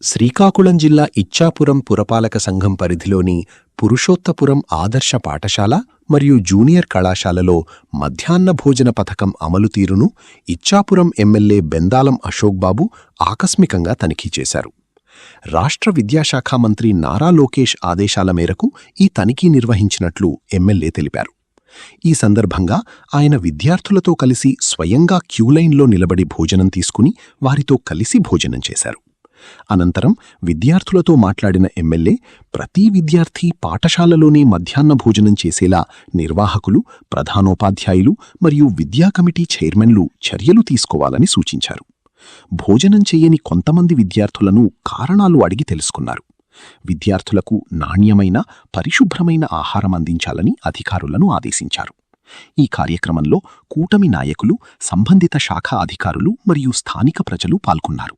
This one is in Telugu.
శ్రీకాకుళం జిల్లా ఇచ్చాపురం పురపాలక సంఘం పరిధిలోని పురుషోత్తపురం ఆదర్శ పాఠశాల మరియు జూనియర్ కళాశాలలో మధ్యాహ్న భోజన పథకం అమలు తీరును ఇచ్చాపురం ఎమ్మెల్యే బెందాలం అశోక్ బాబు ఆకస్మికంగా తనిఖీ చేశారు. రాష్ట్ర విద్యాశాఖ మంత్రి నారా లోకేష్ ఆదేశాల మేరకు ఈ తనిఖీ నిర్వహించినట్లు ఎమ్మెల్యే తెలిపారు. ఈ సందర్భంగా ఆయన విద్యార్థులతో కలిసి స్వయంగా క్యూలైన్లో నిలబడి భోజనం తీసుకుని వారితో కలిసి భోజనం చేశారు. అనంతరం విద్యార్థులతో మాట్లాడిన ఎమ్మెల్యే ప్రతి విద్యార్థి పాఠశాలలోనే మధ్యాహ్న భోజనం చేసేలా నిర్వాహకులు, ప్రధానోపాధ్యాయులు మరియు విద్యా కమిటీ చైర్మన్లు చర్యలు తీసుకోవాలని సూచించారు. భోజనం చేయని కొంతమంది విద్యార్థులను కారణాలు అడిగి తెలుసుకున్నారు. విద్యార్థులకు నాణ్యమైన, పరిశుభ్రమైన ఆహారం అందించాలని అధికారులను ఆదేశించారు. ఈ కార్యక్రమంలో కూటమి నాయకులు, సంబంధిత శాఖ అధికారులు మరియు స్థానిక ప్రజలు పాల్గొన్నారు.